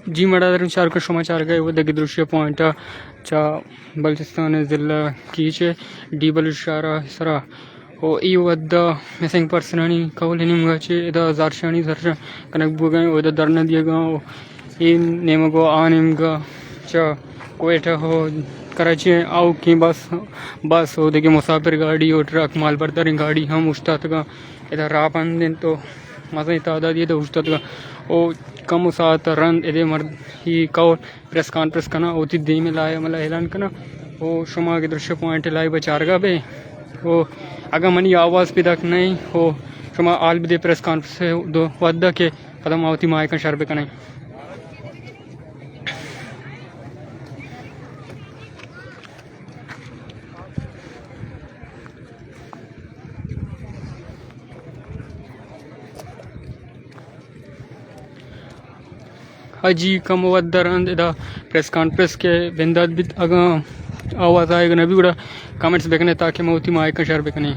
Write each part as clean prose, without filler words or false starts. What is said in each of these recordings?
जी मडादर शारक समाचार गए वो दगी दृश्य पॉइंट चा बलचिस्तान जिला कीचे डी बलुशारा सरा ओ ई वद्द मिसिंग पर्सन आणि कौल निमगाचे इदा जारशानी जरशा कनक बुगाय ओ इदा दरना दिएगा ओ ई नेमगो आ निमगा चा कोएटा हो कराची आओ की बस हो देखिए मुसाफिर गाड़ी और ट्रक माल बर्दारी गाड़ी हम उस्ताद का इधर रापन दिन तो मज़ा तादाद ये तो उस्ताद का ओ कम सात रन इधे मर्द ही कौर प्रेस कॉन्फ्रेंस कना होती दी में लाया मतलब ऐलान कना ओ शुमा के दृश्य पॉइंट लाई बचारगा बे ओ अगर मनी आवाज़ भी तक नहीं हो शुमा आल भी दे प्रेस कॉन्फ्रेंस दो वद्दा के कदम आवती माय का शर्बे कनाई हाजी कम वद्दरन इदा प्रेस कॉन्फ्रेंस के बिंदाद भी अगर आवाज़ आएगा नबी गुड़ा कमेंट्स बेकने ताकि मैं उती माय का शर्बे कनाई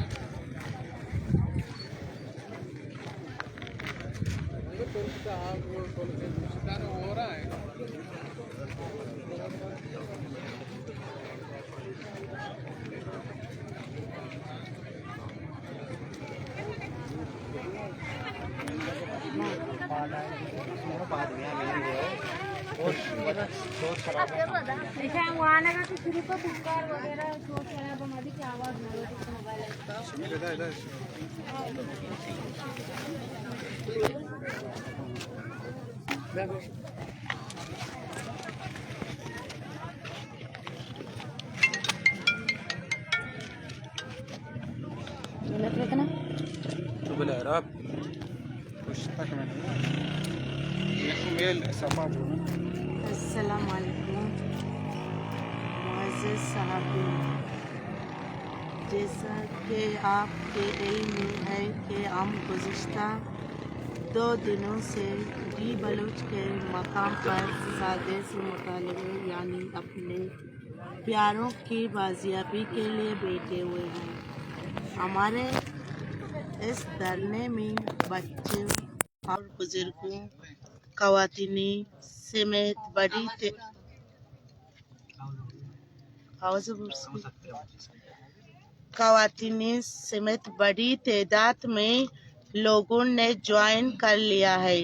अस्सलामुअलैकुम मुअज़्ज़ज़ साहबीन, जैसा कि आपके इल्म में है कि हम गुज़िश्ता 2 दिनों से डी बलूच के मकाम पर सादे से मुतालबे यानी अपने प्यारों की बाजियाबी के लिए बैठे हुए हैं। हमारे इस धरने में बच्चों और बुजुर्गों, ख़वातीनी समेत बड़ी तादाद में लोगों ने ज्वाइन कर लिया है।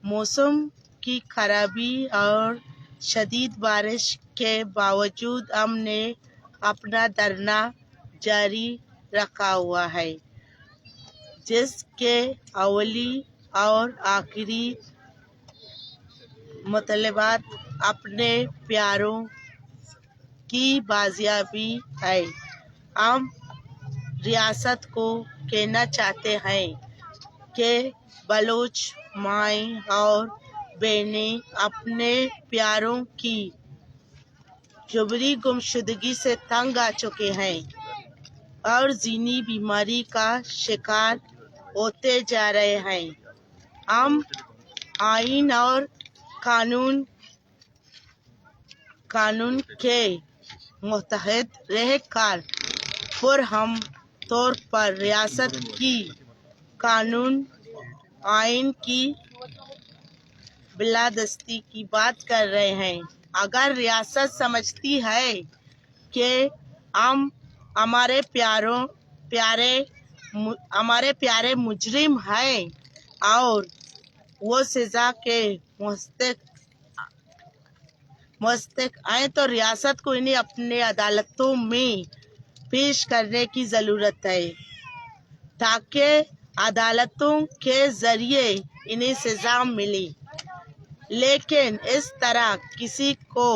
मौसम की खराबी और शदीद बारिश के बावजूद हमने अपना धरना जारी रखा हुआ है, जिसके अवली और आखिरी मतलबात अपने प्यारों की बाजियाबी है। हम रियासत को कहना चाहते हैं कि बलोच माएँ और बहनें अपने प्यारों की जबरी गुमशुदगी से तंग आ चुके हैं और ज़हनी बीमारी का शिकार होते जा रहे हैं। हम आईन और कानून के मुतहद रहकर पुरहम तौर पर रियासत की कानून आइन की बिलादस्ती की बात कर रहे हैं। अगर रियासत समझती है कि हम हमारे प्यारे मुजरिम हैं और वो सज़ा के मुस्तक हैं, तो रियासत को इन्हें अपने अदालतों में पेश करने की ज़रूरत है ताकि अदालतों के ज़रिए इन्हें सज़ा मिले। लेकिन इस तरह किसी को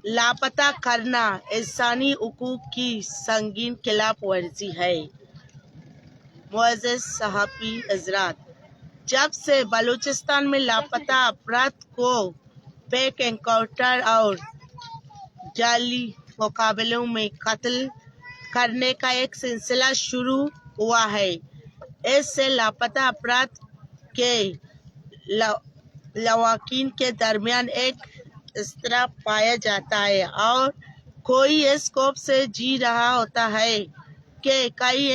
लापता करना इंसानी हुकूक की संगीन खिलाफ वर्जी है। मुअज़्ज़ज़ सहाफ़ी हज़रात, जब से बलूचिस्तान में लापता अफराद को फेक एनकाउंटर और जाली मुकाबलों में कत्ल करने का एक सिलसिला शुरू हुआ है, इससे लापता अफराद के लवाकिन के दरमियान एक इस्तराब पाया जाता है और कोई इस खौफ से जी रहा होता है कि कहीं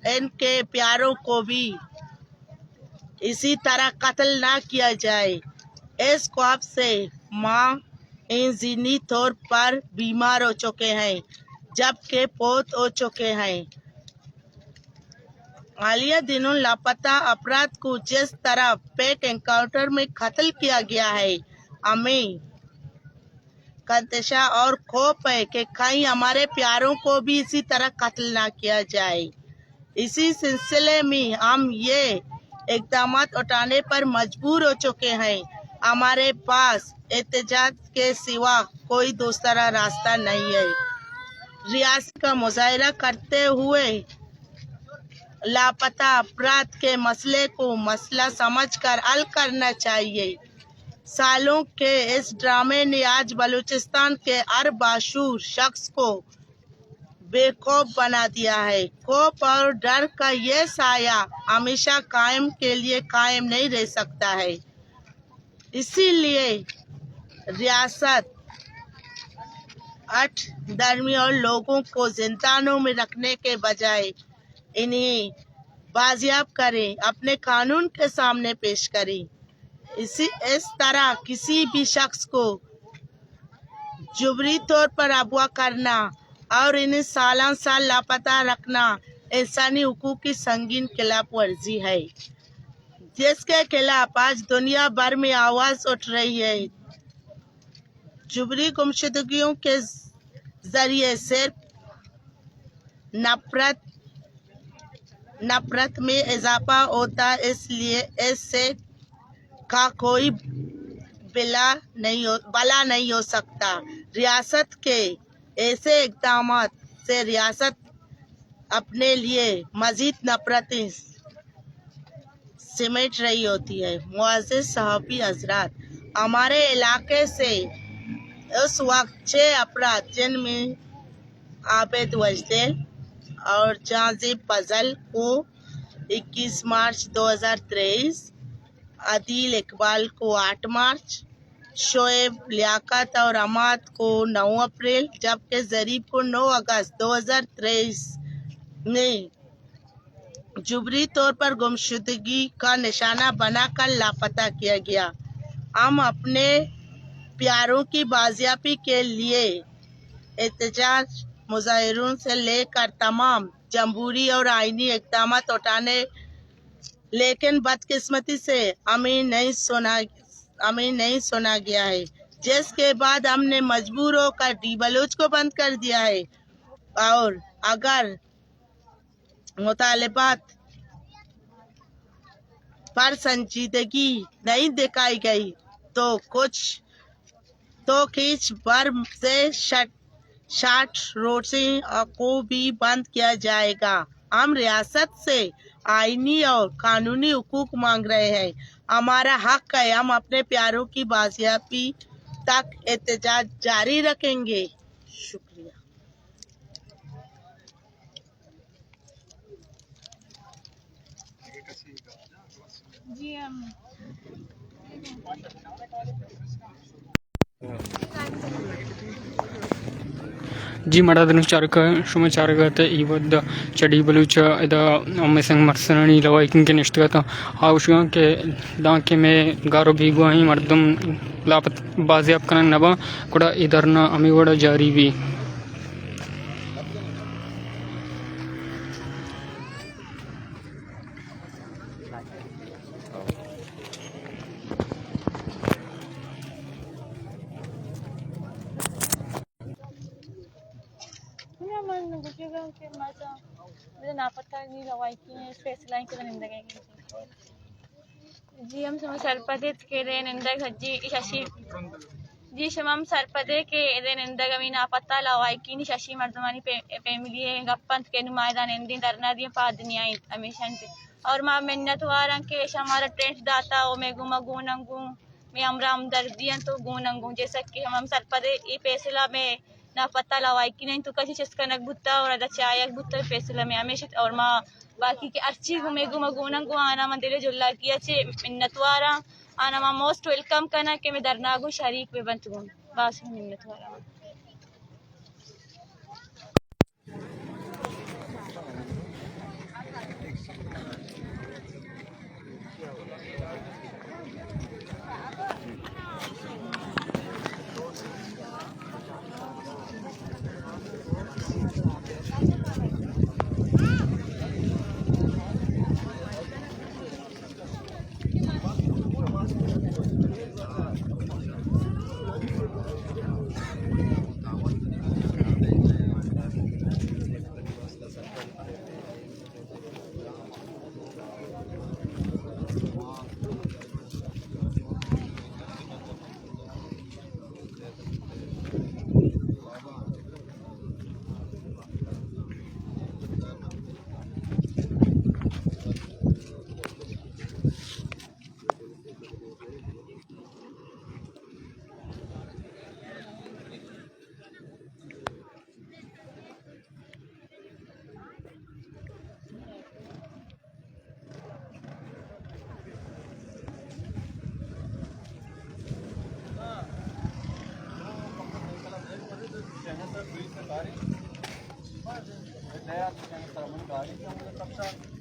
इनके प्यारों को भी इसी तरह कत्ल ना किया जाए। इस ख्वाब से माँ ज़हनी तौर पर बीमार हो चुके हैं जबकि फौत हो चुके हैं। हालिया दिनों लापता अफराद को जिस तरह पेट एनकाउंटर में कत्ल किया गया है, हमें कंतशा और खौफ है कि कहीं हमारे प्यारों को भी इसी तरह कत्ल ना किया जाए। इसी सिलसिले में हम ये इक़दाम उठाने पर मजबूर हो चुके हैं। हमारे पास एहतजाज के सिवा कोई दूसरा रास्ता नहीं है। रियासत का मुजाहरा करते हुए लापता अफराद के मसले को मसला समझकर हल करना चाहिए। सालों के इस ड्रामे ने आज बलूचिस्तान के हर बाशूर शख्स को बेखौफ बना दिया है। खौफ और डर का ये साया हमेशा कायम के लिए कायम नहीं रह सकता है। इसीलिए रियासत 8 धर्मी और लोगों को जिंदानों में रखने के बजाय इन्हें बाजियाब करें, अपने कानून के सामने पेश करें। इस तरह किसी भी शख्स को जुबरी तौर पर अगवा करना और इन्हें सालान साल लापता रखना इंसानी हुकूक की संगीन खिलाफ वर्जी है, जिसके खिलाफ आज दुनिया भर में आवाज उठ रही है। जुबरी गुमशुदगियों के जरिए सिर्फ नफरत में इजाफा होता, इसलिए इससे का कोई बला नहीं हो सकता। रियासत के ऐसे इक़दाम से रियासत अपने लिए मजीद नफरतें सिमट रही होती है। मुअज़्ज़िज़ सहाबी हज़रात, हमारे इलाके से उस वक्त 6 अफराद जिनमें आबिद वजदेल और जाजिब फजल को 21 मार्च 2023, आदिल इकबाल को 8 मार्च, शोएब लियाकत और अमाद को 9 अप्रैल जबकि जरीब को 9 अगस्त 2023 में जुबरी तौर पर गुमशुदगी का निशाना बनाकर लापता किया गया। हम अपने प्यारों की बाजियाबी के लिए एहतजाज मुजाहिरों से लेकर तमाम जमहूरी और आईनी इक़दाम उठाने, लेकिन बदकिस्मती से हमें नहीं सुना गया है, जिसके बाद हमने मजबूर होकर डी बलूच को बंद कर दिया है। और अगर मुतालिबात पर संजीदगी नहीं दिखाई गई तो खींच भर से शार्ट रोड्स को भी बंद किया जाएगा। हम रियासत से आईनी और कानूनी हुकूक मांग रहे हैं। हमारा हक है, हम अपने प्यारों की बाजियाबी तक एहतजाज जारी रखेंगे। शुक्रिया। जी ಮಡದನು ಚಾರಕ ಶುಮ ಚಾರಗತ ಇವದ ಚಡಿ ಬಲೂಚ ಇದ ಅಮ್ಮೆ ಸಂग ಮರ್ಸನನಿ ಲವಾइकिन के निष्ठगत आवश्यक के दाके में गारो भीगो ही मर्दम लापत बाजियाब करन नबा कोड़ा इधरना अमीगोड़ा जारी भी जी हम सरपदे के निंदक हज्जी शशि जी शमम सरपदे के निंदक अमीन आपत्ता लवाइकिन शशि मर्दमानी फैमिली गप्पंत के नुमाइंदा निंदी दरना दिए पादनियाई हमेशा और मां मिन्नत वारं के हमारा टेंट दाता ओ में गुमा गुनंगू में हमरा हम दर्दियां तो गुनंगू जैसा कि हम सरपदे ई फैसला में ना पता लवाई कि नहीं तो कशी चस्कनक बुत्ता और अदा चायक बुत्ता फैसला में हमेशा और माँ बाकी के अर्ची घूमे गुमगुनन को आना मन दिले जुल्ला किया चे मिन्नतवारा आना माँ मोस्ट वेलकम करना के मैं दरनागो शरीक पे बंत गुन बास में मिन्नतवारा Gracias.